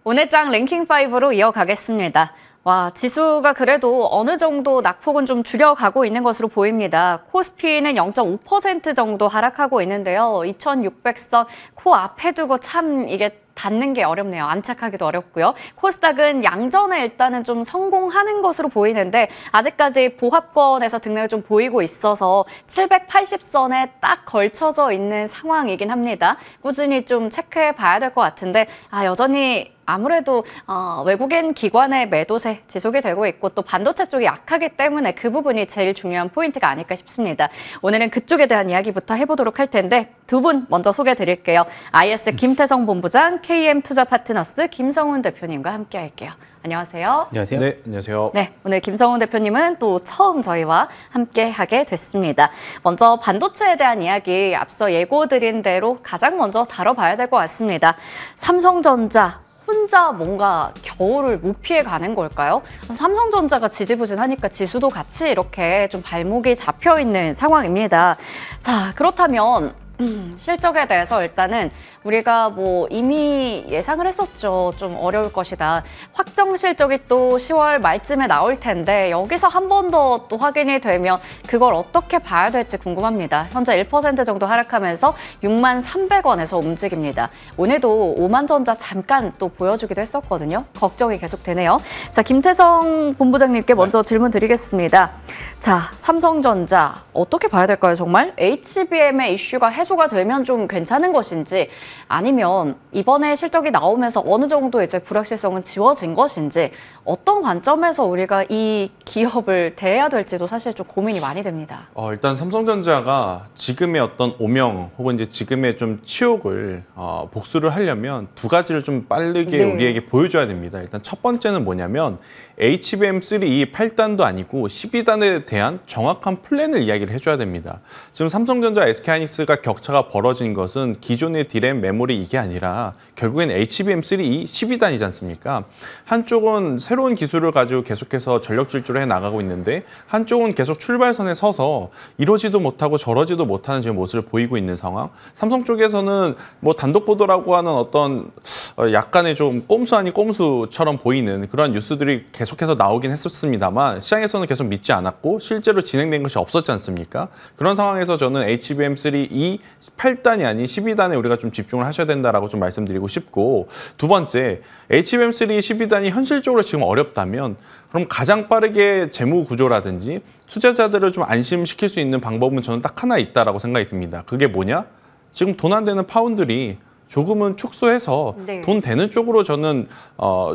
오늘 장 랭킹5로 이어가겠습니다. 와, 지수가 그래도 어느 정도 낙폭은 좀 줄여가고 있는 것으로 보입니다. 코스피는 0.5% 정도 하락하고 있는데요. 2600선 코앞에 두고 참 이게 닿는 게 어렵네요. 안착하기도 어렵고요. 코스닥은 양전에 일단은 좀 성공하는 것으로 보이는데 아직까지 보합권에서 등락을 좀 보이고 있어서 780선에 딱 걸쳐져 있는 상황이긴 합니다. 꾸준히 좀 체크해 봐야 될 것 같은데 여전히 아무래도 외국인 기관의 매도세 지속이 되고 있고 또 반도체 쪽이 약하기 때문에 그 부분이 제일 중요한 포인트가 아닐까 싶습니다. 오늘은 그쪽에 대한 이야기부터 해보도록 할 텐데 두 분 먼저 소개해드릴게요. IS 김태성 본부장, KM투자파트너스 김성훈 대표님과 함께 할게요. 안녕하세요. 안녕하세요. 네, 안녕하세요. 네, 오늘 김성훈 대표님은 또 처음 저희와 함께 하게 됐습니다. 먼저 반도체에 대한 이야기 앞서 예고드린 대로 가장 먼저 다뤄봐야 될 것 같습니다. 삼성전자 혼자 뭔가 겨울을 못 피해 가는 걸까요? 삼성전자가 지지부진하니까 지수도 같이 이렇게 좀 발목이 잡혀 있는 상황입니다. 자, 그렇다면 실적에 대해서 일단은 우리가 뭐 이미 예상을 했었죠. 좀 어려울 것이다. 확정 실적이 또 10월 말쯤에 나올 텐데 여기서 한 번 더 또 확인이 되면 그걸 어떻게 봐야 될지 궁금합니다. 현재 1% 정도 하락하면서 63,300원에서 움직입니다. 오늘도 오만전자 잠깐 또 보여주기도 했었거든요. 걱정이 계속 되네요. 자, 김태성 본부장님께 먼저 질문 드리겠습니다. 자, 삼성전자 어떻게 봐야 될까요? 정말 HBM의 이슈가 해소가 되면 좀 괜찮은 것인지 아니면 이번에 실적이 나오면서 어느 정도 이제 불확실성은 지워진 것인지 어떤 관점에서 우리가 이 기업을 대해야 될지도 사실 좀 고민이 많이 됩니다. 일단 삼성전자가 지금의 어떤 오명 혹은 이제 지금의 좀 치욕을 복수를 하려면 두 가지를 좀 빠르게 우리에게 보여줘야 됩니다. 일단 첫 번째는 뭐냐면 HBM3 8단도 아니고 12단에 대한 정확한 플랜을 이야기를 해줘야 됩니다. 지금 삼성전자, SK하이닉스가 격차가 벌어진 것은 기존의 디램, 메모리 이게 아니라 결국엔 HBM3 12단이지 않습니까? 한쪽은 새로운 기술을 가지고 계속해서 전력 질주를 해 나가고 있는데 한쪽은 계속 출발선에 서서 이러지도 못하고 저러지도 못하는 지금 모습을 보이고 있는 상황. 삼성 쪽에서는 뭐 단독 보도라고 하는 어떤 약간의 좀 꼼수 아닌 꼼수처럼 보이는 그런 뉴스들이 계속해서 나오긴 했었습니다만 시장에서는 계속 믿지 않았고 실제로 진행된 것이 없었지 않습니까? 그런 상황에서 저는 HBM3 8단이 아닌 12단에 우리가 좀 집중을 하셔야 된다라고 좀 말씀드리고 싶고, 두 번째, HBM3 12단이 현실적으로 지금 어렵다면 그럼 가장 빠르게 재무 구조라든지 투자자들을 좀 안심시킬 수 있는 방법은 저는 딱 하나 있다라고 생각이 듭니다. 그게 뭐냐? 지금 돈 안 되는 파운드리 조금은 축소해서 돈 되는 쪽으로 저는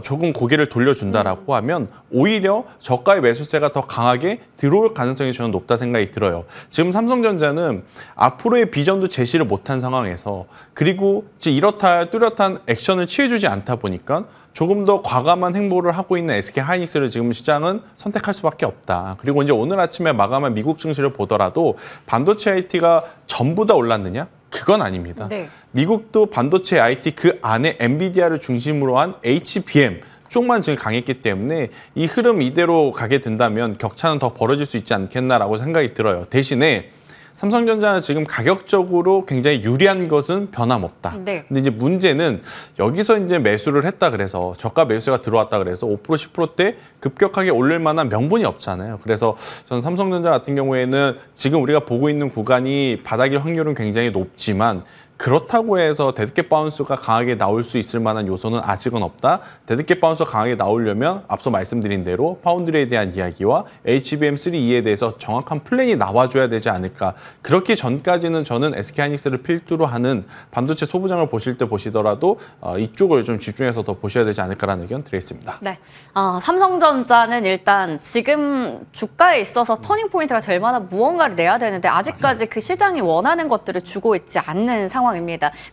조금 고개를 돌려준다라고 하면 오히려 저가의 매수세가 더 강하게 들어올 가능성이 저는 높다 생각이 들어요. 지금 삼성전자는 앞으로의 비전도 제시를 못한 상황에서 그리고 이제 이렇다 뚜렷한 액션을 취해주지 않다 보니까 조금 더 과감한 행보를 하고 있는 SK하이닉스를 지금 시장은 선택할 수밖에 없다. 그리고 이제 오늘 아침에 마감한 미국 증시를 보더라도 반도체 IT가 전부 다 올랐느냐? 그건 아닙니다. 미국도 반도체 IT 그 안에 엔비디아를 중심으로 한 HBM 쪽만 지금 강했기 때문에 이 흐름 이대로 가게 된다면 격차는 더 벌어질 수 있지 않겠나라고 생각이 들어요. 대신에 삼성전자는 지금 가격적으로 굉장히 유리한 것은 변함없다. 근데 이제 문제는 여기서 이제 매수를 했다 그래서 저가 매수가 들어왔다 그래서 5% 10%대 급격하게 오를 만한 명분이 없잖아요. 그래서 저는 삼성전자 같은 경우에는 지금 우리가 보고 있는 구간이 바닥일 확률은 굉장히 높지만 그렇다고 해서 데드캣 바운스가 강하게 나올 수 있을 만한 요소는 아직은 없다. 데드캣 바운스가 강하게 나오려면 앞서 말씀드린 대로 파운드리에 대한 이야기와 HBM3E에 대해서 정확한 플랜이 나와줘야 되지 않을까. 그렇기 전까지는 저는 SK하이닉스를 필두로 하는 반도체 소부장을 보실 때 보시더라도 이쪽을 좀 집중해서 더 보셔야 되지 않을까라는 의견 드리겠습니다. 네, 삼성전자는 일단 지금 주가에 있어서 터닝 포인트가 될 만한 무언가를 내야 되는데 아직까지 그 시장이 원하는 것들을 주고 있지 않는 상황입니다.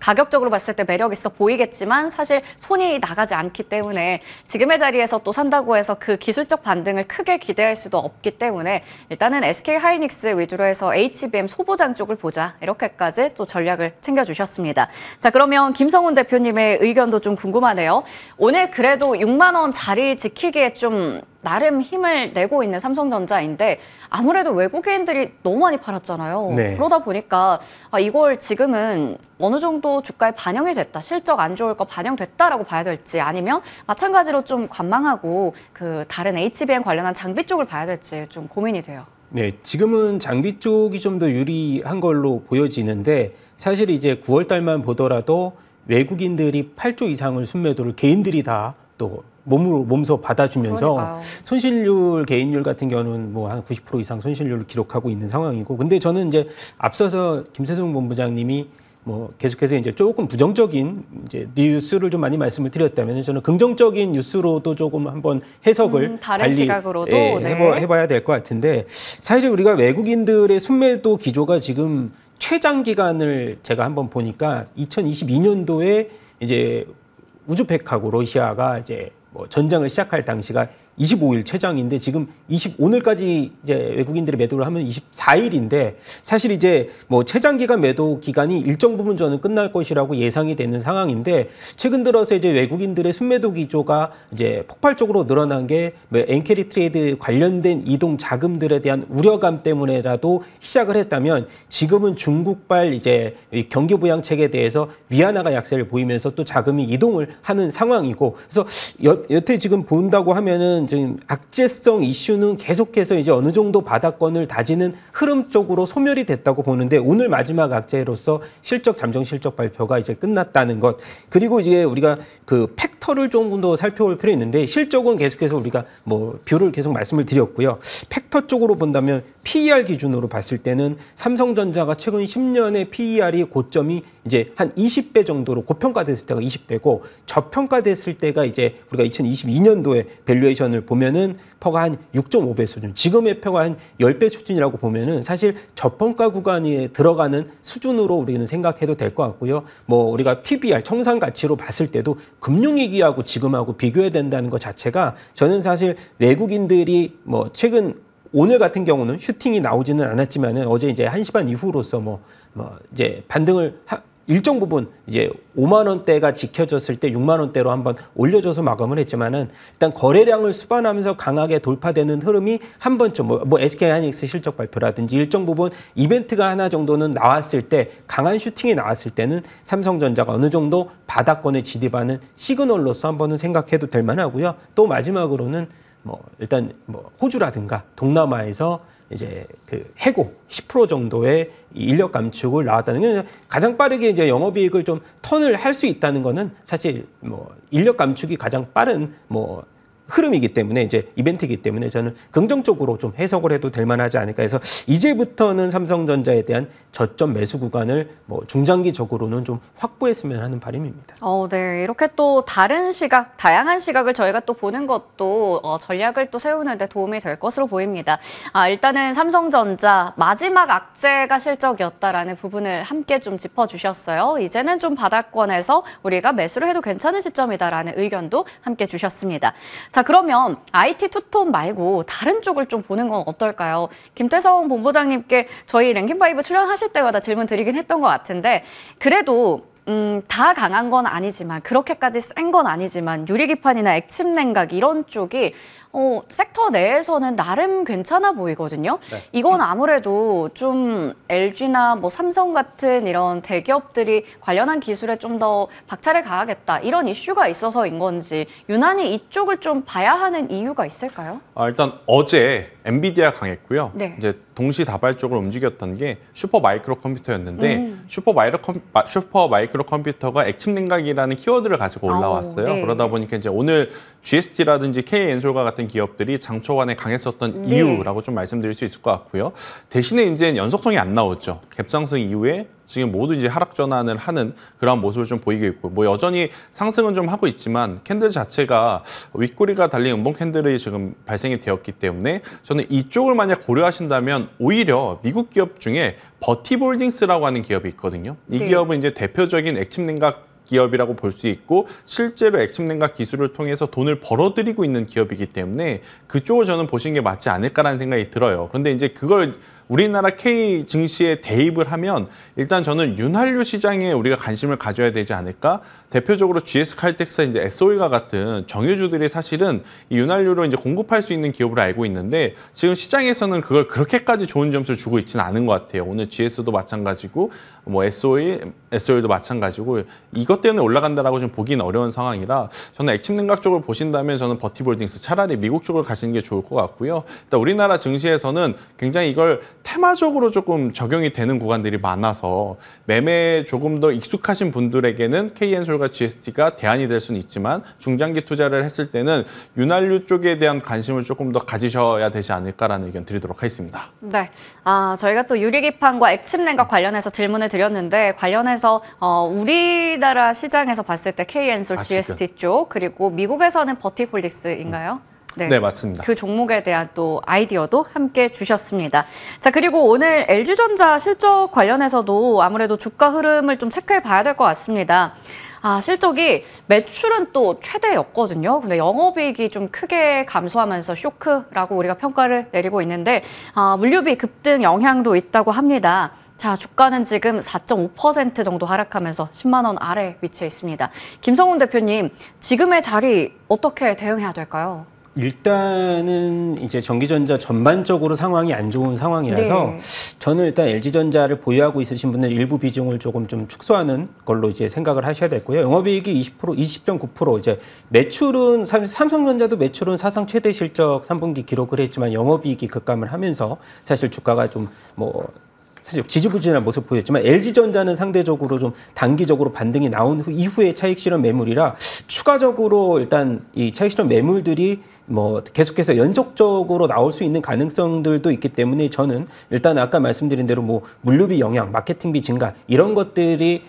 가격적으로 봤을 때 매력 있어 보이겠지만 사실 손이 나가지 않기 때문에 지금의 자리에서 또 산다고 해서 그 기술적 반등을 크게 기대할 수도 없기 때문에 일단은 SK하이닉스 위주로 해서 HBM 소부장 쪽을 보자 이렇게까지 또 전략을 챙겨주셨습니다. 자, 그러면 김성훈 대표님의 의견도 좀 궁금하네요. 오늘 그래도 6만 원 자리 지키기에 좀 나름 힘을 내고 있는 삼성전자인데 아무래도 외국인들이 너무 많이 팔았잖아요. 네. 그러다 보니까 이걸 지금은 어느 정도 주가에 반영이 됐다, 실적 안 좋을 거 반영됐다라고 봐야 될지 아니면 마찬가지로 좀 관망하고 그 다른 HBM 관련한 장비 쪽을 봐야 될지 좀 고민이 돼요. 네, 지금은 장비 쪽이 좀 더 유리한 걸로 보여지는데 사실 이제 9월 달만 보더라도 외국인들이 8조 이상을 순매도를 개인들이 다 또 몸소 받아주면서 그러니까요. 손실률, 개인율 같은 경우는 뭐 한 90% 이상 손실률을 기록하고 있는 상황이고, 근데 저는 이제 앞서서 김세종 본부장님이 뭐 계속해서 이제 조금 부정적인 이제 뉴스를 좀 많이 말씀을 드렸다면 저는 긍정적인 뉴스로도 조금 한번 해석을 다른 달리 시각으로도 해봐야 될 것 같은데, 사실 우리가 외국인들의 순매도 기조가 지금 최장 기간을 제가 한번 보니까 2022년도에 이제 우즈벡하고 러시아가 이제 뭐 전장을 시작할 당시가 25일 최장인데 지금 오늘까지 이제 외국인들의 매도를 하면 24일인데 사실 이제 뭐 최장 기간 매도 기간이 일정 부분 저는 끝날 것이라고 예상이 되는 상황인데, 최근 들어서 이제 외국인들의 순매도 기조가 이제 폭발적으로 늘어난 게 엔캐리 트레이드 관련된 이동 자금들에 대한 우려감 때문에라도 시작을 했다면 지금은 중국발 이제 경기 부양책에 대해서 위안화가 약세를 보이면서 또 자금이 이동을 하는 상황이고, 그래서 여태 지금 본다고 하면은 지금 악재성 이슈는 계속해서 이제 어느 정도 바닥권을 다지는 흐름 쪽으로 소멸이 됐다고 보는데, 오늘 마지막 악재로서 실적 잠정 실적 발표가 이제 끝났다는 것, 그리고 이제 우리가 그 팩터를 조금 더 살펴볼 필요 있는데, 실적은 계속해서 우리가 뭐 뷰를 계속 말씀을 드렸고요. 팩터 쪽으로 본다면 PER 기준으로 봤을 때는 삼성전자가 최근 10년의 PER이 고점이 이제 한 20배 정도로 고평가됐을 때가 20배고 저평가됐을 때가 이제 우리가 2022년도에 밸류에이션을 보면은 퍼가 한 6.5배 수준, 지금의 표가 한 10배 수준이라고 보면은 사실 저평가 구간에 들어가는 수준으로 우리는 생각해도 될 것 같고요. 뭐 우리가 PBR 청산 가치로 봤을 때도 금융위기하고 지금하고 비교해야 된다는 것 자체가 저는 사실 외국인들이 뭐 최근 오늘 같은 경우는 슈팅이 나오지는 않았지만은 어제 이제 1시 반 이후로서 뭐 이제 반등을 일정 부분 이제 5만 원대가 지켜졌을 때 6만 원대로 한번 올려줘서 마감을 했지만은 일단 거래량을 수반하면서 강하게 돌파되는 흐름이 한 번쯤 뭐 SK 하이닉스 실적 발표라든지 일정 부분 이벤트가 하나 정도는 나왔을 때, 강한 슈팅이 나왔을 때는 삼성전자가 어느 정도 바닥권에 진입하는 시그널로서 한번은 생각해도 될 만하고요. 또 마지막으로는 뭐 일단 뭐 호주라든가 동남아에서 이제 그 해고 10% 정도의 인력 감축을 나왔다는 게 가장 빠르게 이제 영업이익을 좀 턴을 할 수 있다는 거는 사실 뭐 인력 감축이 가장 빠른 뭐 흐름이기 때문에 이제 이벤트이기 때문에 저는 긍정적으로 좀 해석을 해도 될 만하지 않을까 해서 이제부터는 삼성전자에 대한 저점 매수 구간을 뭐 중장기적으로는 좀 확보했으면 하는 바람입니다. 네. 이렇게 또 다른 시각, 다양한 시각을 저희가 또 보는 것도 전략을 또 세우는 데 도움이 될 것으로 보입니다. 일단은 삼성전자 마지막 악재가 실적이었다라는 부분을 함께 좀 짚어주셨어요. 이제는 좀 바닥권에서 우리가 매수를 해도 괜찮은 시점이다라는 의견도 함께 주셨습니다. 자, 그러면 IT 투톱 말고 다른 쪽을 좀 보는 건 어떨까요? 김태성 본부장님께 저희 랭킹5 출연하실 때마다 질문 드리긴 했던 것 같은데, 그래도 다 강한 건 아니지만, 그렇게까지 센 건 아니지만 유리기판이나 액침 냉각 이런 쪽이 섹터 내에서는 나름 괜찮아 보이거든요. 네. 이건 아무래도 좀 LG나 뭐 삼성 같은 이런 대기업들이 관련한 기술에 좀 더 박차를 가하겠다 이런 이슈가 있어서인 건지 유난히 이쪽을 좀 봐야 하는 이유가 있을까요? 일단 어제 엔비디아 강했고요. 네. 이제 동시다발적으로 움직였던 게 슈퍼 마이크로 컴퓨터였는데 슈퍼 마이크로 컴퓨터가 액침 냉각이라는 키워드를 가지고 올라왔어요. 네. 그러다 보니까 이제 오늘 GST라든지 K엔솔과 같은 기업들이 장초반에 강했었던 이유라고 좀 말씀드릴 수 있을 것 같고요. 대신에 이제 연속성이 안 나오죠. 갭상승 이후에 지금 모두 이제 하락 전환을 하는 그런 모습을 좀 보이고 있고, 뭐 여전히 상승은 좀 하고 있지만 캔들 자체가 윗꼬리가 달린 음봉 캔들이 지금 발생이 되었기 때문에 저는 이쪽을 만약 고려하신다면 오히려 미국 기업 중에 버티볼딩스라고 하는 기업이 있거든요. 이 기업은 이제 대표적인 액침 냉각 기업이라고 볼 수 있고 실제로 액침 냉각 기술을 통해서 돈을 벌어들이고 있는 기업이기 때문에 그쪽을 저는 보시는 게 맞지 않을까라는 생각이 들어요. 그런데 이제 그걸 우리나라 K 증시에 대입을 하면 일단 저는 윤활유 시장에 우리가 관심을 가져야 되지 않을까? 대표적으로 GS 칼텍스, 이제 SO일과 같은 정유주들이 사실은 이 윤활유로 이제 공급할 수 있는 기업으로 알고 있는데 지금 시장에서는 그걸 그렇게까지 좋은 점수를 주고 있지는 않은 것 같아요. 오늘 GS도 마찬가지고 뭐 SO일도 마찬가지고 이것 때문에 올라간다라고 좀 보기는 어려운 상황이라 저는 액침 냉각 쪽을 보신다면 저는 버티볼딩스 차라리 미국 쪽을 가시는 게 좋을 것 같고요. 일단 우리나라 증시에서는 굉장히 이걸 테마적으로 조금 적용이 되는 구간들이 많아서 매매에 조금 더 익숙하신 분들에게는 KN솔과 GST가 대안이 될 수는 있지만 중장기 투자를 했을 때는 윤활유 쪽에 대한 관심을 조금 더 가지셔야 되지 않을까라는 의견 드리도록 하겠습니다. 네, 저희가 또 유리기판과 액침냉각 관련해서 질문을 드렸는데 관련해서 우리나라 시장에서 봤을 때 KN솔, GST 쪽 그리고 미국에서는 버티폴릭스인가요? 네, 맞습니다. 그 종목에 대한 또 아이디어도 함께 주셨습니다. 자, 그리고 오늘 LG전자 실적 관련해서도 아무래도 주가 흐름을 좀 체크해 봐야 될 것 같습니다. 실적이 매출은 또 최대였거든요. 근데 영업이익이 좀 크게 감소하면서 쇼크라고 우리가 평가를 내리고 있는데 물류비 급등 영향도 있다고 합니다. 자, 주가는 지금 4.5% 정도 하락하면서 10만 원 아래 위치해 있습니다. 김성훈 대표님, 지금의 자리 어떻게 대응해야 될까요? 일단은 이제 전기전자 전반적으로 상황이 안 좋은 상황이라서 네. 저는 일단 LG전자를 보유하고 있으신 분들 일부 비중을 조금 좀 축소하는 걸로 이제 생각을 하셔야 되고요. 영업이익이 20.9% 이제 매출은 삼성전자도 매출은 사상 최대 실적 3분기 기록을 했지만 영업이익이 급감을 하면서 사실 주가가 좀 사실 지지부진한 모습 보였지만 LG전자는 상대적으로 좀 단기적으로 반등이 나온 이후에 차익 실현 매물이라 추가적으로 일단 이 차익 실현 매물들이 계속해서 연속적으로 나올 수 있는 가능성들도 있기 때문에 저는 일단 아까 말씀드린 대로 물류비 영향, 마케팅비 증가 이런 것들이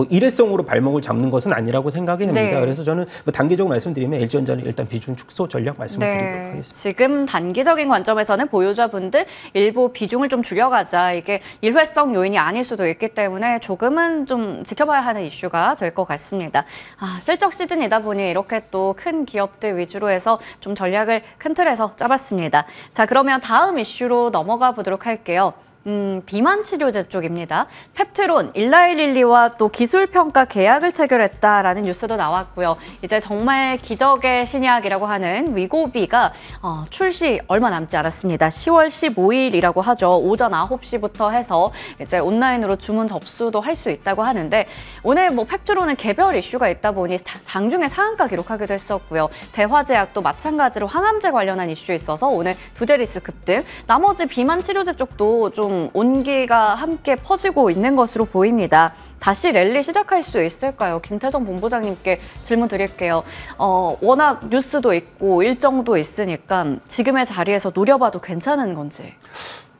일회성으로 발목을 잡는 것은 아니라고 생각이 됩니다. 네. 그래서 저는 단기적으로 말씀드리면 LG전자는 일단 비중 축소 전략 말씀을 드리도록 하겠습니다. 지금 단기적인 관점에서는 보유자분들 일부 비중을 좀 줄여가자. 이게 일회성 요인이 아닐 수도 있기 때문에 조금은 좀 지켜봐야 하는 이슈가 될 것 같습니다. 실적 시즌이다 보니 이렇게 또 큰 기업들 위주로 해서 좀 전략을 큰 틀에서 짜봤습니다. 자, 그러면 다음 이슈로 넘어가 보도록 할게요. 비만 치료제 쪽입니다. 펩트론, 일라이릴리와 또 기술평가 계약을 체결했다라는 뉴스도 나왔고요. 이제 정말 기적의 신약이라고 하는 위고비가 출시 얼마 남지 않았습니다. 10월 15일이라고 하죠. 오전 9시부터 해서 이제 온라인으로 주문 접수도 할 수 있다고 하는데 오늘 펩트론은 개별 이슈가 있다 보니 장중에 상한가 기록하기도 했었고요. 대화제약도 마찬가지로 항암제 관련한 이슈에 있어서 오늘 두 자릿수 급등. 나머지 비만 치료제 쪽도 좀 온기가 함께 퍼지고 있는 것으로 보입니다. 다시 랠리 시작할 수 있을까요? 김태성 본부장님께 질문 드릴게요. 워낙 뉴스도 있고 일정도 있으니까 지금의 자리에서 노려봐도 괜찮은 건지.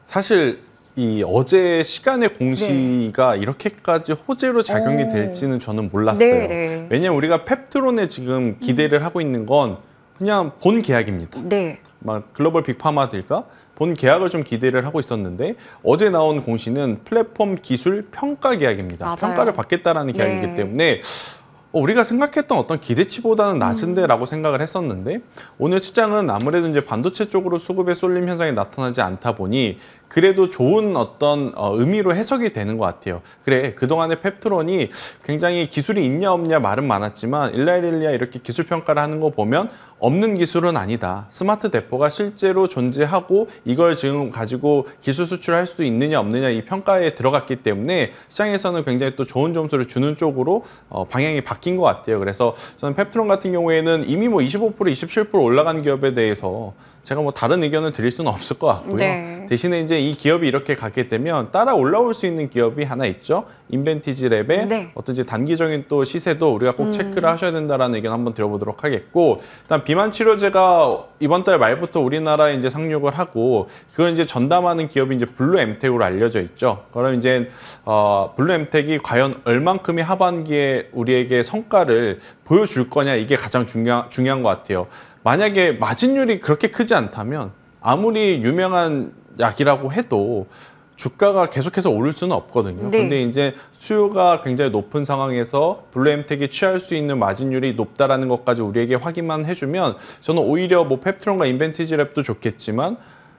사실 이 어제 시간의 공시가 이렇게까지 호재로 작용이 될지는 저는 몰랐어요. 네네. 왜냐하면 우리가 펩트론에 지금 기대를 하고 있는 건 그냥 본 계약입니다. 네. 글로벌 빅파마들과 본 계약을 좀 기대를 하고 있었는데 어제 나온 공시는 플랫폼 기술 평가 계약입니다. 맞아요. 평가를 받겠다라는 계약이기 네. 때문에 우리가 생각했던 어떤 기대치보다는 낮은데라고 생각을 했었는데 오늘 시장은 아무래도 이제 반도체 쪽으로 수급의 쏠림 현상이 나타나지 않다 보니 그래도 좋은 어떤 의미로 해석이 되는 것 같아요. 그래, 그동안에 펩트론이 굉장히 기술이 있냐 없냐 말은 많았지만 일라이릴리아 이렇게 기술 평가를 하는 거 보면 없는 기술은 아니다. 스마트 대포가 실제로 존재하고 이걸 지금 가지고 기술 수출할 수 있느냐 없느냐 이 평가에 들어갔기 때문에 시장에서는 굉장히 또 좋은 점수를 주는 쪽으로 방향이 바뀐 것 같아요. 그래서 저는 펩트론 같은 경우에는 이미 25%, 27% 올라간 기업에 대해서 제가 다른 의견을 드릴 수는 없을 것 같고요. 네. 대신에 이제 이 기업이 이렇게 가게 되면 따라 올라올 수 있는 기업이 하나 있죠. 인벤티지 랩의 네. 어떤 이제 단기적인 또 시세도 우리가 꼭 체크를 하셔야 된다라는 의견 한번 들어보도록 하겠고, 일단 비만 치료제가 이번 달 말부터 우리나라에 이제 상륙을 하고 그걸 이제 전담하는 기업이 이제 블루 엠텍으로 알려져 있죠. 그럼 이제 블루 엠텍이 과연 얼만큼의 하반기에 우리에게 성과를 보여줄 거냐 이게 가장 중요한 것 같아요. 만약에 마진율이 그렇게 크지 않다면 아무리 유명한 약이라고 해도 주가가 계속해서 오를 수는 없거든요. 네. 근데 이제 수요가 굉장히 높은 상황에서 블루엠텍이 취할 수 있는 마진율이 높다라는 것까지 우리에게 확인만 해주면 저는 오히려 펩트론과 인벤티지 랩도 좋겠지만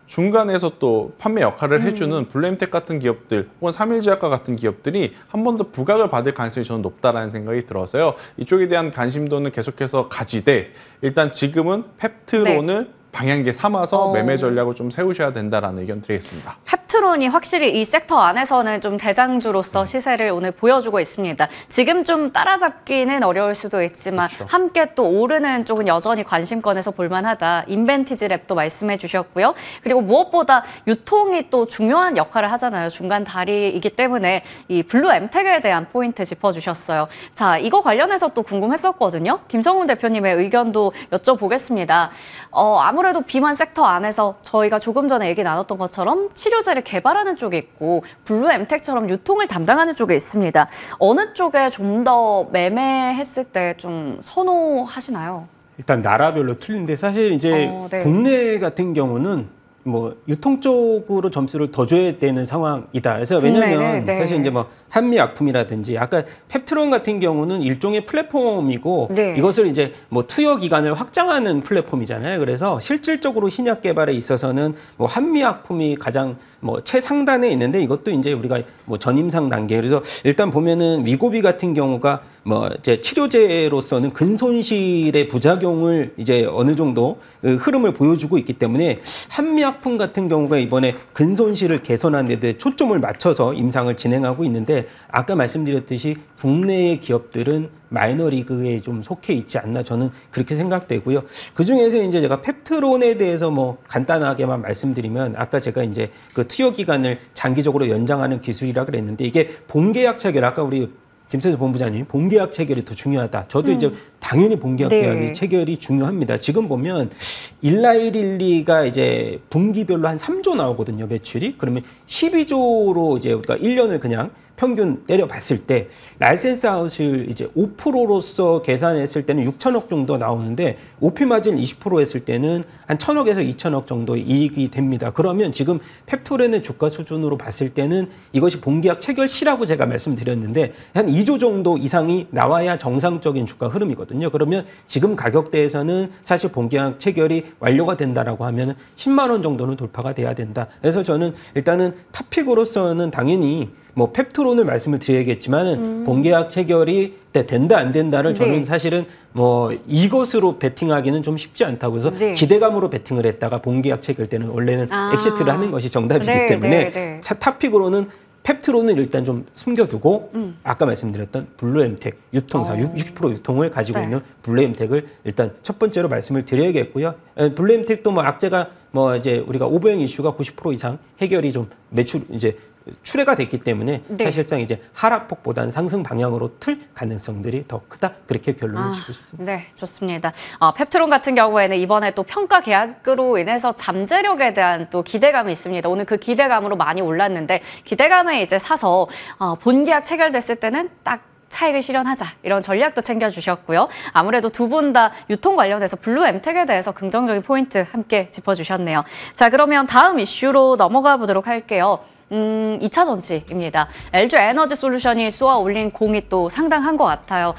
중간에서 또 판매 역할을 해주는 블루엠텍 같은 기업들 혹은 삼일제약과 같은 기업들이 한 번 더 부각을 받을 가능성이 저는 높다라는 생각이 들어서요. 이쪽에 대한 관심도는 계속해서 가지되 일단 지금은 펩트론을 방향제 삼아서 매매 전략을 좀 세우셔야 된다라는 의견 드리겠습니다. 펩트론이 확실히 이 섹터 안에서는 좀 대장주로서 시세를 오늘 보여주고 있습니다. 지금 좀 따라잡기는 어려울 수도 있지만 그렇죠. 함께 또 오르는 쪽은 여전히 관심권에서 볼만하다. 인벤티지 랩도 말씀해 주셨고요. 그리고 무엇보다 유통이 또 중요한 역할을 하잖아요. 중간 다리이기 때문에 이 블루엠텍에 대한 포인트 짚어주셨어요. 자, 이거 관련해서 또 궁금했었거든요. 김성훈 대표님의 의견도 여쭤보겠습니다. 아무래도 비만 섹터 안에서 저희가 조금 전에 얘기 나눴던 것처럼 치료제를 개발하는 쪽이 있고 블루엠텍처럼 유통을 담당하는 쪽에 있습니다. 어느 쪽에 좀 더 매매했을 때 좀 선호하시나요? 일단 나라별로 틀린데 사실 이제 네. 국내 같은 경우는 뭐 유통 쪽으로 점수를 더 줘야 되는 상황이다. 그래서 왜냐하면 네. 사실 이제 뭐 한미약품이라든지 아까 펩트론 같은 경우는 일종의 플랫폼이고 네. 이것을 이제 뭐 투여 기간을 확장하는 플랫폼이잖아요. 그래서 실질적으로 신약 개발에 있어서는 뭐 한미약품이 가장 뭐 최상단에 있는데 이것도 이제 우리가 뭐 전임상 단계. 그래서 일단 보면은 위고비 같은 경우가 뭐 이제 치료제로서는 근손실의 부작용을 이제 어느 정도 흐름을 보여주고 있기 때문에 한미약품 같은 경우가 이번에 근손실을 개선하는 데 초점을 맞춰서 임상을 진행하고 있는데 아까 말씀드렸듯이 국내의 기업들은 마이너리그에 좀 속해 있지 않나 저는 그렇게 생각되고요. 그중에서 이제 제가 펩트론에 대해서 뭐 간단하게만 말씀드리면 아까 제가 이제 그 투여 기간을 장기적으로 연장하는 기술이라 그랬는데 이게 본계약 체결 아까 우리 김세조 본부장님 본계약 체결이 더 중요하다. 저도 이제 당연히 본계약 계약이 체결이 중요합니다. 지금 보면 1라일일리가 이제 분기별로 한 3조 나오거든요. 매출이. 그러면 12조로 이제 우리가 1년을 그냥 평균 때려봤을 때 라이센스 아웃을 이제 5%로서 계산했을 때는 6천억 정도 나오는데 OP 마진 20% 했을 때는 한 1,000억에서 2,000억 정도의 이익이 됩니다. 그러면 지금 펩토렌의 주가 수준으로 봤을 때는 이것이 본계약 체결 시라고 제가 말씀드렸는데 한 2조 정도 이상이 나와야 정상적인 주가 흐름이거든요. 그러면 지금 가격대에서는 사실 본계약 체결이 완료가 된다라고 하면 10만 원 정도는 돌파가 돼야 된다. 그래서 저는 일단은 탑픽으로서는 당연히 뭐 펩트론을 말씀을 드려야겠지만 본계약 체결이 된다 안 된다를 저는 사실은 뭐 이것으로 베팅하기는 좀 쉽지 않다고 해서 기대감으로 베팅을 했다가 본계약 체결 때는 원래는 엑시트를 하는 것이 정답이기 때문에 탑픽으로는 펩트론은 일단 좀 숨겨두고 아까 말씀드렸던 블루엠텍 유통사 60% 유통을 가지고 있는 블루엠텍을 일단 첫 번째로 말씀을 드려야겠고요. 블루엠텍도 뭐 악재가 뭐 이제 우리가 오버행 이슈가 90% 이상 해결이 좀 매출 이제 출회가 됐기 때문에 사실상 이제 하락폭보다는 상승 방향으로 틀 가능성들이 더 크다 그렇게 결론을 짓고 싶습니다. 네, 좋습니다. 펩트론 같은 경우에는 이번에 또 평가 계약으로 인해서 잠재력에 대한 또 기대감이 있습니다. 오늘 그 기대감으로 많이 올랐는데 기대감에 이제 사서 본 계약 체결됐을 때는 딱 차익을 실현하자 이런 전략도 챙겨주셨고요. 아무래도 두 분 다 유통 관련해서 블루엠텍에 대해서 긍정적인 포인트 함께 짚어주셨네요. 자, 그러면 다음 이슈로 넘어가 보도록 할게요. 2차 전지입니다. LG 에너지 솔루션이 쏘아 올린 공이 또 상당한 것 같아요.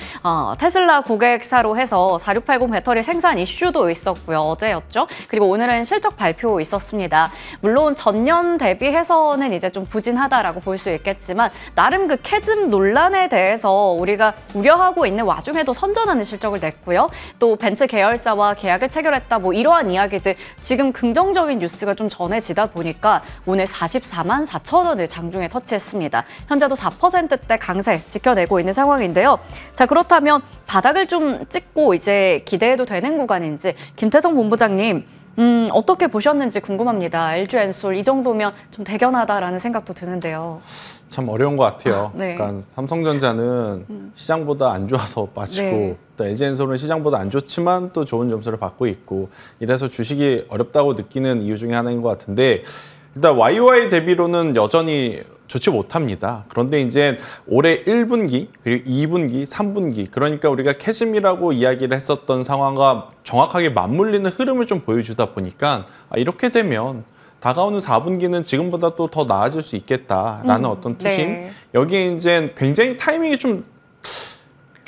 테슬라 고객사로 해서 4680 배터리 생산 이슈도 있었고요. 어제였죠. 그리고 오늘은 실적 발표 있었습니다. 물론 전년 대비해서는 이제 좀 부진하다라고 볼 수 있겠지만 나름 그 캐즘 논란에 대해서 우리가 우려하고 있는 와중에도 선전하는 실적을 냈고요. 또 벤츠 계열사와 계약을 체결했다 뭐 이러한 이야기들 지금 긍정적인 뉴스가 좀 전해지다 보니까 오늘 44만 4천 원을 장중에 터치했습니다. 현재도 4%대 강세 지켜내고 있는 상황인데요. 자, 그렇다면 바닥을 좀 찍고 이제 기대해도 되는 구간인지 김태성 본부장님 어떻게 보셨는지 궁금합니다. LG엔솔 이 정도면 좀 대견하다라는 생각도 드는데요. 참 어려운 것 같아요. 네. 그러니까 삼성전자는 시장보다 안 좋아서 빠지고 또 LG엔솔은 시장보다 안 좋지만 또 좋은 점수를 받고 있고 이래서 주식이 어렵다고 느끼는 이유 중에 하나인 것 같은데 일단 YOY 대비로는 여전히 좋지 못합니다. 그런데 이제 올해 1분기, 그리고 2분기, 3분기 그러니까 우리가 캐즘이라고 이야기를 했었던 상황과 정확하게 맞물리는 흐름을 좀 보여주다 보니까 이렇게 되면 다가오는 4분기는 지금보다 또 더 나아질 수 있겠다라는 어떤 투심. 여기에 이제 굉장히 타이밍이 좀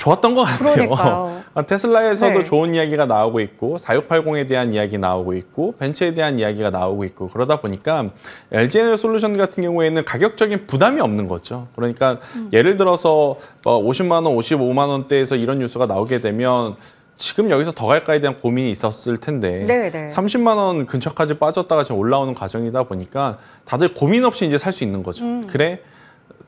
좋았던 것 같아요. 그러니까요. 테슬라에서도 네. 좋은 이야기가 나오고 있고 4680에 대한 이야기 나오고 있고 벤츠에 대한 이야기가 나오고 있고 그러다 보니까 LG 에너솔루션 같은 경우에는 가격적인 부담이 없는 거죠. 그러니까 예를 들어서 50만 원, 55만 원대에서 이런 뉴스가 나오게 되면 지금 여기서 더 갈까에 대한 고민이 있었을 텐데 네네. 30만 원 근처까지 빠졌다가 지금 올라오는 과정이다 보니까 다들 고민 없이 이제 살 수 있는 거죠. 그래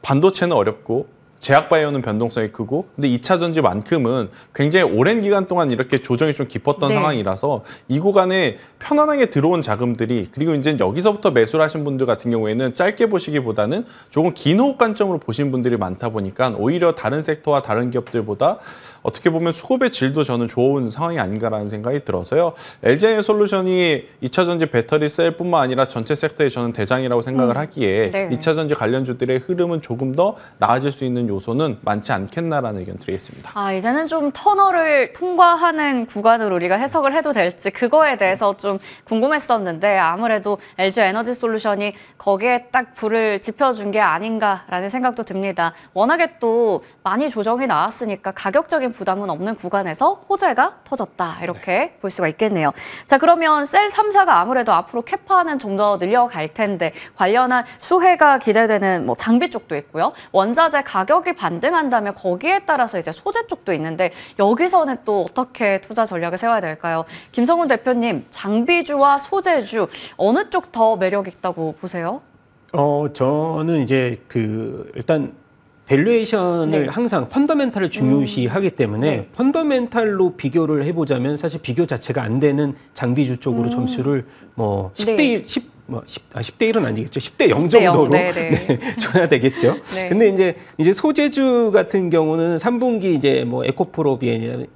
반도체는 어렵고 제약 바이오는 변동성이 크고 근데 2차 전지만큼은 굉장히 오랜 기간 동안 이렇게 조정이 좀 깊었던 네. 상황이라서 이 구간에 편안하게 들어온 자금들이 그리고 이제 여기서부터 매수를 하신 분들 같은 경우에는 짧게 보시기보다는 조금 긴 호흡 관점으로 보신 분들이 많다 보니까 오히려 다른 섹터와 다른 기업들보다 어떻게 보면 수급의 질도 저는 좋은 상황이 아닌가라는 생각이 들어서요. LG에너솔루션이 2차 전지 배터리 셀뿐만 아니라 전체 섹터의 저는 대장이라고 생각을 하기에 네. 2차 전지 관련주들의 흐름은 조금 더 나아질 수 있는 요소는 많지 않겠나라는 의견 드리겠습니다. 이제는 좀 터널을 통과하는 구간으로 우리가 해석을 해도 될지 그거에 대해서 좀 궁금했었는데 아무래도 LG 에너지 솔루션이 거기에 딱 불을 지펴준 게 아닌가라는 생각도 듭니다. 워낙에 또 많이 조정이 나왔으니까 가격적인 부담은 없는 구간에서 호재가 터졌다 이렇게 볼 수가 있겠네요. 자, 그러면 셀 3사가 아무래도 앞으로 캐파는 좀 더 늘려갈 텐데 관련한 수혜가 기대되는 뭐 장비 쪽도 있고요. 원자재 가격이 반등한다면 거기에 따라서 이제 소재 쪽도 있는데 여기서는 또 어떻게 투자 전략을 세워야 될까요? 김성훈 대표님, 장비주와 소재주 어느 쪽 더 매력 있다고 보세요? 저는 이제 일단 밸류에이션을 네. 항상 펀더멘탈을 중요시하기 때문에 네. 펀더멘탈로 비교를 해보자면 사실 비교 자체가 안 되는 장비주 쪽으로 점수를 뭐 10대 1, 10대 1은 아니겠죠. 10대 0 10대 0, 정도로 네네. 줘야 되겠죠. 네. 근데 이제 소재주 같은 경우는 3분기 이제 뭐 에코프로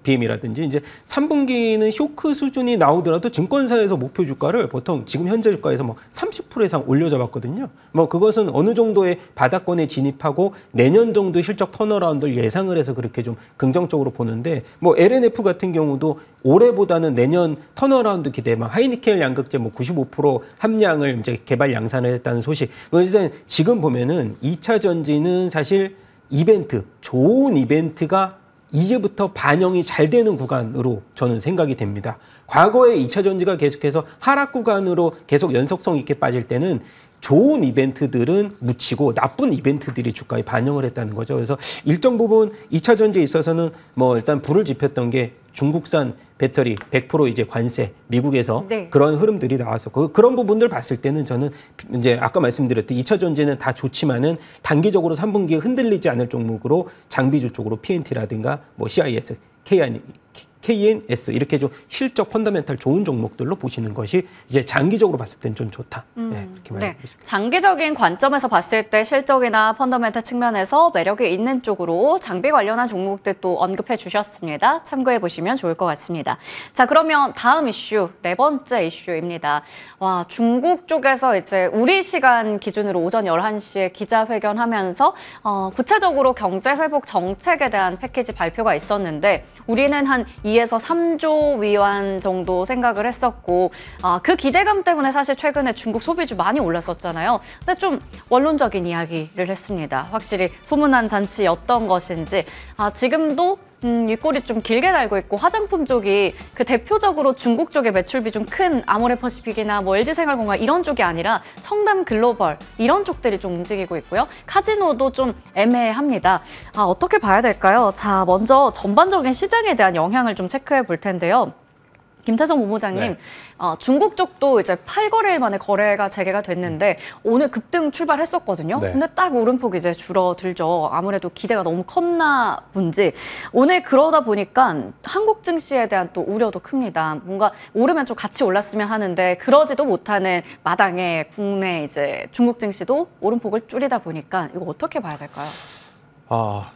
BM이라든지 이제 3분기는 쇼크 수준이 나오더라도 증권사에서 목표 주가를 보통 지금 현재 주가에서 뭐 30% 이상 올려잡았거든요. 뭐 그것은 어느 정도의 바닥권에 진입하고 내년 정도 실적 턴어라운드를 예상을 해서 그렇게 좀 긍정적으로 보는데 뭐 LNF 같은 경우도 올해보다는 내년 턴어라운드 기대, 막 하이니켈 양극재 뭐 95% 함량을 이제 개발 양산을 했다는 소식. 그래서 지금 보면은 2차 전지는 사실 이벤트, 좋은 이벤트가 이제부터 반영이 잘 되는 구간으로 저는 생각이 됩니다. 과거에 2차 전지가 계속해서 하락 구간으로 계속 연속성 있게 빠질 때는 좋은 이벤트들은 묻히고 나쁜 이벤트들이 주가에 반영을 했다는 거죠. 그래서 일정 부분 2차 전지에 있어서는 뭐 일단 불을 지폈던 게 중국산 배터리 100% 이제 관세 미국에서 네. 그런 흐름들이 나왔었고 그런 부분들 봤을 때는 저는 이제 아까 말씀드렸듯이 2차 전지는 다 좋지만은 단기적으로 3분기에 흔들리지 않을 종목으로 장비주 쪽으로 PNT라든가 뭐 CIS, KNS 이렇게 좀 실적 펀더멘탈 좋은 종목들로 보시는 것이 이제 장기적으로 봤을 땐 좀 좋다. 네, 그렇게 말씀드리겠습니다. 장기적인 관점에서 봤을 때 실적이나 펀더멘탈 측면에서 매력이 있는 쪽으로 장비 관련한 종목들 또 언급해 주셨습니다. 참고해 보시면 좋을 것 같습니다. 자, 그러면 다음 이슈, 네 번째 이슈입니다. 중국 쪽에서 이제 우리 시간 기준으로 오전 11시에 기자회견하면서 구체적으로 경제 회복 정책에 대한 패키지 발표가 있었는데 우리는 한 2에서 3조 위안 정도 생각을 했었고 그 기대감 때문에 사실 최근에 중국 소비주 많이 올랐었잖아요. 근데 좀 원론적인 이야기를 했습니다. 확실히 소문난 잔치였던 것인지 지금도 윗골이 좀 길게 달고 있고 화장품 쪽이 그 대표적으로 중국 쪽의 매출 비중 큰 아모레퍼시픽이나 뭐 LG생활건강 이런 쪽이 아니라 성남 글로벌 이런 쪽들이 좀 움직이고 있고요. 카지노도 좀 애매합니다. 어떻게 봐야 될까요? 자, 먼저 전반적인 시장에 대한 영향을 좀 체크해 볼 텐데요. 김태성 본부장님, 네. 중국 쪽도 이제 8거래일 만에 거래가 재개가 됐는데 오늘 급등 출발했었거든요. 네. 근데 딱 오름폭 이제 줄어들죠. 아무래도 기대가 너무 컸나 본지. 오늘 그러다 보니까 한국 증시에 대한 또 우려도 큽니다. 뭔가 오르면 좀 같이 올랐으면 하는데 그러지도 못하는 마당에 국내 이제 중국 증시도 오름폭을 줄이다 보니까 이거 어떻게 봐야 될까요?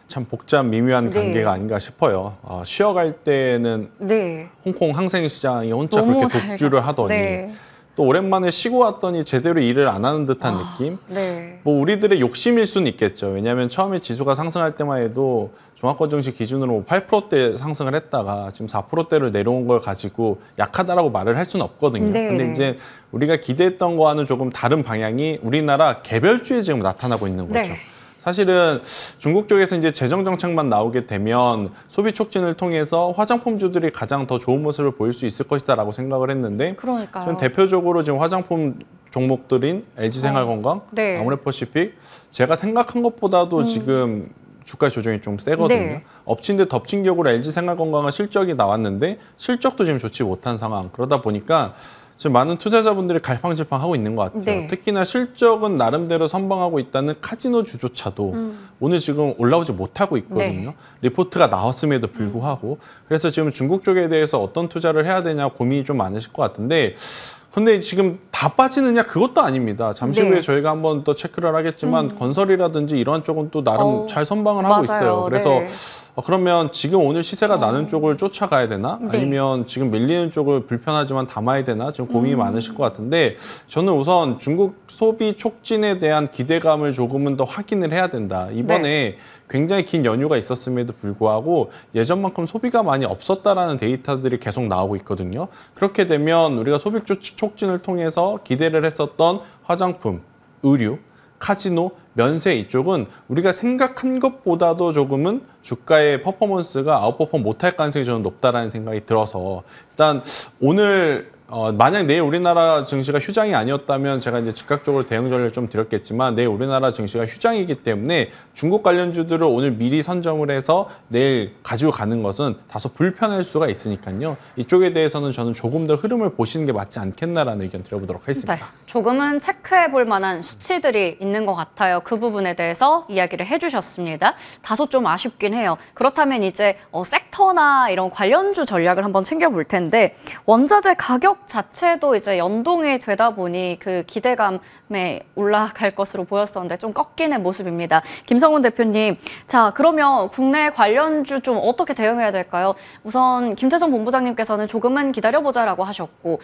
참 복잡 미묘한 네. 관계가 아닌가 싶어요. 쉬어갈 때는 네. 홍콩 항생 시장이 혼자 너무 그렇게 잘 독주를 하더니 네. 또 오랜만에 쉬고 왔더니 제대로 일을 안 하는 듯한 느낌? 네. 뭐 우리들의 욕심일 수는 있겠죠. 왜냐하면 처음에 지수가 상승할 때만 해도 종합권증시 기준으로 8%대 상승을 했다가 지금 4%대를 내려온 걸 가지고 약하다라고 말을 할 수는 없거든요. 네. 근데 이제 우리가 기대했던 거와는 조금 다른 방향이 우리나라 개별주에 지금 나타나고 있는 거죠. 네. 사실은 중국 쪽에서 이제 재정 정책만 나오게 되면 소비 촉진을 통해서 화장품주들이 가장 더 좋은 모습을 보일 수 있을 것이다라고 생각을 했는데, 그러니까요. 지금 대표적으로 지금 화장품 종목들인 LG생활건강, 네. 아모레퍼시픽, 제가 생각한 것보다도 지금 주가 조정이 좀 세거든요. 네. 엎친 데 덮친 격으로 LG생활건강은 실적이 나왔는데 실적도 지금 좋지 못한 상황. 그러다 보니까 지금 많은 투자자분들이 갈팡질팡하고 있는 것 같아요. 네. 특히나 실적은 나름대로 선방하고 있다는 카지노주조차도 오늘 지금 올라오지 못하고 있거든요. 네. 리포트가 나왔음에도 불구하고. 그래서 지금 중국 쪽에 대해서 어떤 투자를 해야 되냐 고민이 좀 많으실 것 같은데, 근데 지금 다 빠지느냐 그것도 아닙니다. 잠시 네. 후에 저희가 한번 또 체크를 하겠지만 건설이라든지 이런 쪽은 또 나름 잘 선방을 하고 맞아요. 있어요. 그래서 네. 그러면 지금 오늘 시세가 나는 쪽을 쫓아가야 되나? 네. 아니면 지금 밀리는 쪽을 불편하지만 담아야 되나? 지금 고민이 많으실 것 같은데, 저는 우선 중국 소비 촉진에 대한 기대감을 조금은 더 확인을 해야 된다. 이번에 굉장히 긴 연휴가 있었음에도 불구하고 예전만큼 소비가 많이 없었다라는 데이터들이 계속 나오고 있거든요. 그렇게 되면 우리가 소비 촉진을 통해서 기대를 했었던 화장품, 의류, 카지노, 면세 이쪽은 우리가 생각한 것보다도 조금은 주가의 퍼포먼스가 아웃퍼폼 못할 가능성이 저는 높다라는 생각이 들어서, 일단 오늘 만약 내일 우리나라 증시가 휴장이 아니었다면 제가 이제 즉각적으로 대응 전략을 좀 드렸겠지만, 내일 우리나라 증시가 휴장이기 때문에 중국 관련주들을 오늘 미리 선점을 해서 내일 가지고 가는 것은 다소 불편할 수가 있으니까요. 이쪽에 대해서는 저는 조금 더 흐름을 보시는 게 맞지 않겠나라는 의견 드려보도록 하겠습니다. 네, 조금은 체크해 볼 만한 수치들이 있는 것 같아요. 그 부분에 대해서 이야기를 해주셨습니다. 다소 좀 아쉽긴 해요. 그렇다면 이제 섹터나 이런 관련주 전략을 한번 챙겨볼 텐데, 원자재 가격 자체도 이제 연동이 되다 보니 그 기대감에 올라갈 것으로 보였었는데 좀 꺾이는 모습입니다. 김성훈 대표님, 자 그러면 국내 관련주 좀 어떻게 대응해야 될까요? 우선 김태성 본부장님께서는 조금은 기다려보자라고 하셨고,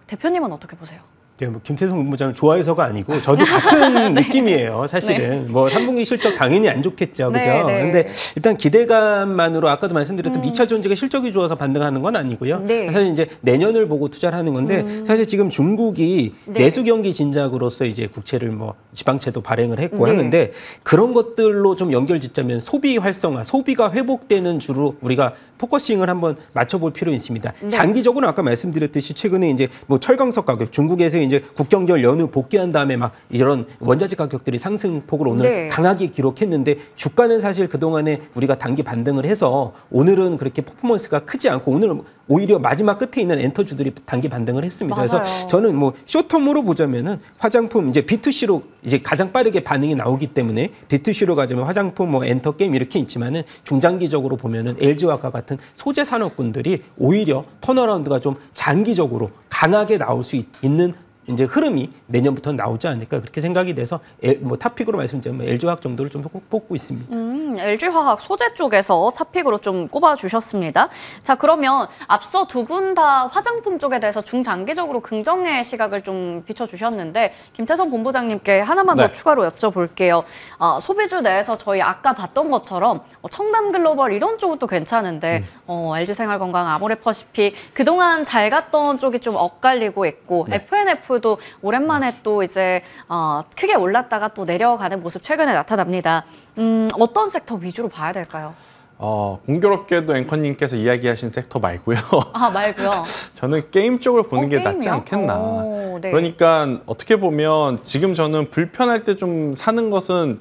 대표님은 어떻게 보세요? 네, 뭐 김태성 본부장을 좋아해서가 아니고 저도 같은 느낌이에요. 사실은 뭐 3분기 실적 당연히 안 좋겠죠, 그죠? 네. 근데 일단 기대감만으로 아까도 말씀드렸던 2차 전지가 실적이 좋아서 반등하는 건 아니고요. 네. 사실 이제 내년을 보고 투자를 하는 건데, 사실 지금 중국이 네. 내수 경기 진작으로서 이제 국채를 뭐 지방채도 발행을 했고 네. 하는데, 그런 것들로 좀 연결짓자면 소비 활성화, 소비가 회복되는 주로 우리가 포커싱을 한번 맞춰볼 필요 있습니다. 네. 장기적으로 아까 말씀드렸듯이 최근에 이제 뭐 철강석 가격, 중국에서 이제 국경절 연휴 복귀한 다음에 막 이런 원자재 가격들이 상승폭을 오늘 네. 강하게 기록했는데, 주가는 사실 그동안에 우리가 단기 반등을 해서 오늘은 그렇게 퍼포먼스가 크지 않고, 오늘 오히려 마지막 끝에 있는 엔터주들이 단기 반등을 했습니다. 맞아요. 그래서 저는 뭐 쇼텀으로 보자면은 화장품 이제 B2C로 이제 가장 빠르게 반응이 나오기 때문에 B2C로 가자면 화장품, 뭐 엔터 게임 이렇게 있지만은 중장기적으로 보면은 LG화학과 같은 소재 산업군들이 오히려 턴어라운드가 좀 장기적으로 강하게 나올 수 있는 이제 흐름이 내년부터 나오지 않을까, 그렇게 생각이 돼서 뭐 탑픽으로 말씀드리면 LG화학 정도를 좀 뽑고 있습니다. LG화학 소재 쪽에서 탑픽으로 좀 꼽아주셨습니다. 자, 그러면 앞서 두 분 다 화장품 쪽에 대해서 중장기적으로 긍정의 시각을 좀 비춰주셨는데, 김태성 본부장님께 하나만 더 추가로 여쭤볼게요. 소비주 내에서 저희 아까 봤던 것처럼 청담글로벌 이런 쪽은 또 괜찮은데 LG생활건강, 아모레퍼시픽 그동안 잘 갔던 쪽이 좀 엇갈리고 있고, FNF도 오랜만에 또 이제 크게 올랐다가 또 내려가는 모습 최근에 나타납니다. 어떤 섹터 위주로 봐야 될까요? 공교롭게도 앵커님께서 이야기하신 섹터 말고요. 말고요. 저는 게임 쪽을 보는 게 낫지 게임이요? 않겠나. 네. 그러니까 어떻게 보면 지금 저는 불편할 때 좀 사는 것은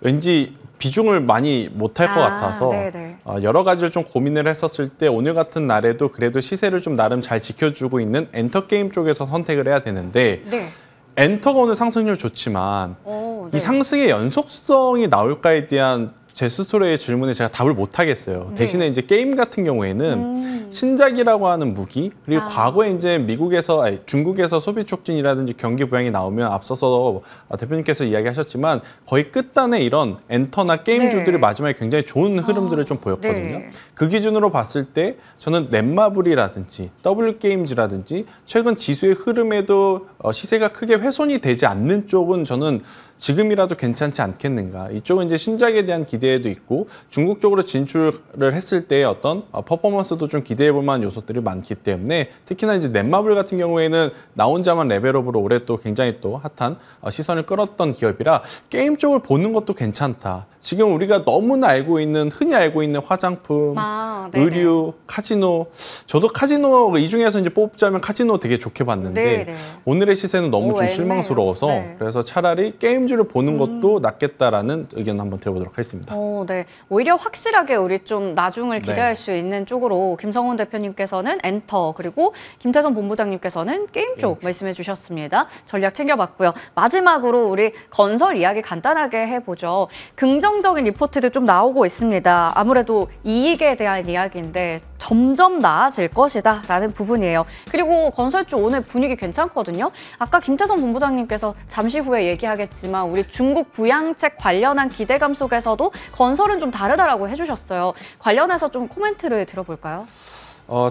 왠지 비중을 많이 못할 것 같아서 네네. 여러 가지를 좀 고민을 했었을 때 오늘 같은 날에도 그래도 시세를 좀 나름 잘 지켜주고 있는 엔터게임 쪽에서 선택을 해야 되는데, 네. 엔터가 오늘 상승률 좋지만 네. 이 상승의 연속성이 나올까에 대한 제 스스로의 질문에 제가 답을 못 하겠어요. 대신에 이제 게임 같은 경우에는 신작이라고 하는 무기, 그리고 과거에 이제 중국에서 소비 촉진이라든지 경기 부양이 나오면 앞서서 대표님께서 이야기하셨지만 거의 끝단에 이런 엔터나 게임주들이 마지막에 굉장히 좋은 흐름들을 좀 보였거든요. 네. 그 기준으로 봤을 때 저는 넷마블이라든지 W게임즈라든지 최근 지수의 흐름에도 시세가 크게 훼손이 되지 않는 쪽은 저는 지금이라도 괜찮지 않겠는가. 이쪽은 이제 신작에 대한 기대도 있고 중국 쪽으로 진출을 했을 때 어떤 퍼포먼스도 좀 기대해 볼 만한 요소들이 많기 때문에 특히나 이제 넷마블 같은 경우에는 나 혼자만 레벨업으로 올해 또 굉장히 또 핫한 시선을 끌었던 기업이라 게임 쪽을 보는 것도 괜찮다. 지금 우리가 너무나 흔히 알고 있는 화장품, 네네. 의류, 카지노. 저도 카지노 이 중에서 이제 뽑자면 카지노 되게 좋게 봤는데 네네. 오늘의 시세는 너무 좀 애매해요. 실망스러워서 네. 그래서 차라리 게임주를 보는 것도 낫겠다라는 의견 한번 드려보도록 하겠습니다. 네. 오히려 확실하게 우리 좀 나중을 네. 기대할 수 있는 쪽으로 김성훈 대표님께서는 엔터, 그리고 김태성 본부장님께서는 게임 쪽 말씀해 주셨습니다. 전략 챙겨봤고요. 마지막으로 우리 건설 이야기 간단하게 해보죠. 긍정적인 리포트도 좀 나오고 있습니다. 아무래도 이익에 대한 이야기인데 점점 나아질 것이다 라는 부분이에요. 그리고 건설주 오늘 분위기 괜찮거든요. 아까 김태성 본부장님께서 잠시 후에 얘기하겠지만 우리 중국 부양책 관련한 기대감 속에서도 건설은 좀 다르다라고 해주셨어요. 관련해서 좀 코멘트를 들어볼까요?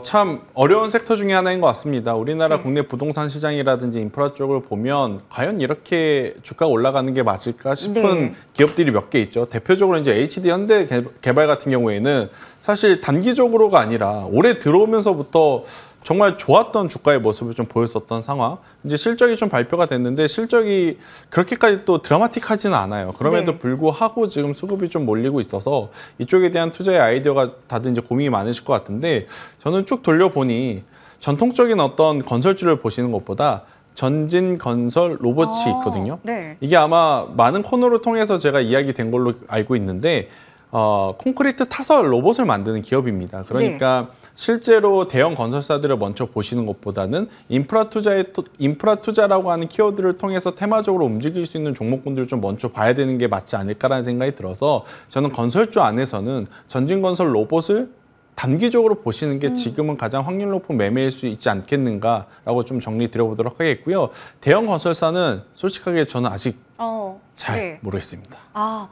참 어려운 섹터 중에 하나인 것 같습니다. 우리나라 네. 국내 부동산 시장이라든지 인프라 쪽을 보면 과연 이렇게 주가가 올라가는 게 맞을까 싶은 네. 기업들이 몇 개 있죠. 대표적으로 이제 HD 현대개발 같은 경우에는 사실 단기적으로가 아니라 올해 들어오면서부터 정말 좋았던 주가의 모습을 좀 보였었던 상황. 이제 실적이 좀 발표가 됐는데 실적이 그렇게까지 또 드라마틱하지는 않아요. 그럼에도 네. 불구하고 지금 수급이 좀 몰리고 있어서 이쪽에 대한 투자의 아이디어가 다들 이제 고민이 많으실 것 같은데 저는 쭉 돌려보니 전통적인 어떤 건설주를 보시는 것보다 전진 건설 로봇이 있거든요. 네. 이게 아마 많은 코너를 통해서 제가 이야기된 걸로 알고 있는데 콘크리트 타설 로봇을 만드는 기업입니다. 그러니까 실제로 대형 건설사들을 먼저 보시는 것보다는 인프라 투자라고 하는 키워드를 통해서 테마적으로 움직일 수 있는 종목군들을 좀 먼저 봐야 되는 게 맞지 않을까라는 생각이 들어서 저는 건설주 안에서는 전진 건설 로봇을 단기적으로 보시는 게 지금은 가장 확률 높은 매매일 수 있지 않겠는가라고 좀 정리 드려보도록 하겠고요. 대형 건설사는 솔직하게 저는 아직 잘 모르겠습니다.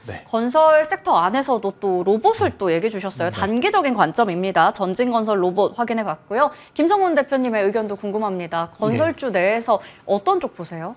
네. 건설 섹터 안에서도 또 로봇을 또 얘기해 주셨어요. 단기적인 관점입니다. 전진건설 로봇 확인해 봤고요. 김성훈 대표님의 의견도 궁금합니다. 건설주 내에서 어떤 쪽 보세요?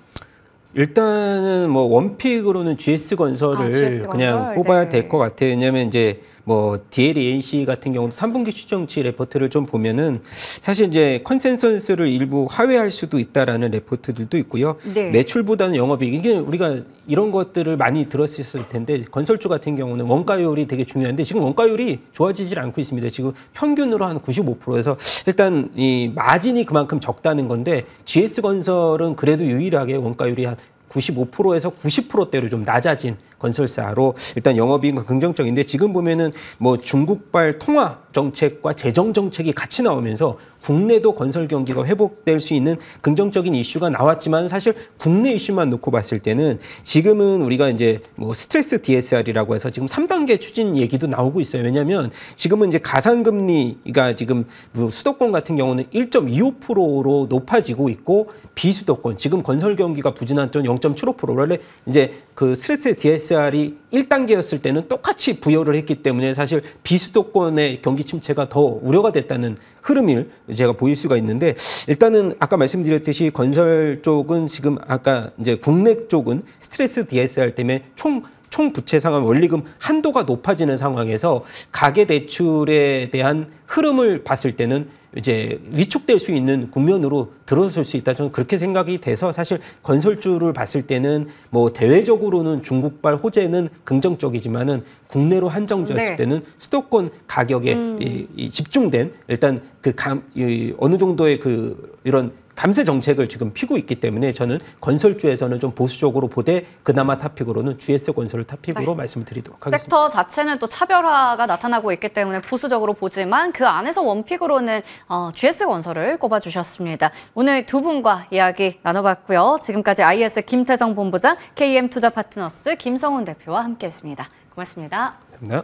일단은 뭐 원픽으로는 GS건설을 GS 그냥 건설? 뽑아야 네. 될 것 같아요. 왜냐하면 이제 뭐 DLENC 같은 경우도 3분기 추정치 레포트를 좀 보면은 사실 이제 컨센서스를 일부 하회할 수도 있다라는 레포트들도 있고요. 네. 매출보다는 영업이익, 이게 우리가 이런 것들을 많이 들었을 텐데 건설주 같은 경우는 원가율이 되게 중요한데 지금 원가율이 좋아지질 않고 있습니다. 지금 평균으로 한 95%에서 일단 이 마진이 그만큼 적다는 건데 GS건설은 그래도 유일하게 원가율이 한 95%에서 90%대로 좀 낮아진 건설사로 일단 영업이익은 긍정적인데 지금 보면은 뭐 중국발 통화 정책과 재정 정책이 같이 나오면서 국내도 건설 경기가 회복될 수 있는 긍정적인 이슈가 나왔지만 사실 국내 이슈만 놓고 봤을 때는 지금은 우리가 이제 뭐 스트레스 DSR이라고 해서 지금 3단계 추진 얘기도 나오고 있어요. 왜냐하면 지금은 이제 가상금리가 지금 수도권 같은 경우는 1.25%로 높아지고 있고 비수도권 지금 건설 경기가 부진한 쪽 0.75% 원래 이제 그 스트레스 DSR이 1단계였을 때는 똑같이 부여를 했기 때문에 사실 비수도권의 경기 침체가 더 우려가 됐다는 흐름을 제가 보일 수가 있는데 일단은 아까 말씀드렸듯이 건설 쪽은 지금 아까 이제 국내 쪽은 스트레스 DSR 때문에 총 부채 상환 원리금 한도가 높아지는 상황에서 가계 대출에 대한 흐름을 봤을 때는 이제 위축될 수 있는 국면으로 들어설 수 있다. 저는 그렇게 생각이 돼서 사실 건설주를 봤을 때는 뭐 대외적으로는 중국발 호재는 긍정적이지만은 국내로 한정되었을 때는 수도권 가격에 이 집중된 일단 어느 정도의 이런 감세 정책을 지금 피고 있기 때문에 저는 건설주에서는 좀 보수적으로 보되 그나마 탑픽으로는 GS건설을 탑픽으로 말씀드리도록 하겠습니다. 섹터 자체는 또 차별화가 나타나고 있기 때문에 보수적으로 보지만 그 안에서 원픽으로는 GS건설을 꼽아주셨습니다. 오늘 두 분과 이야기 나눠봤고요. 지금까지 IS 김태성 본부장, KM투자파트너스 김성훈 대표와 함께했습니다. 고맙습니다. 감사합니다.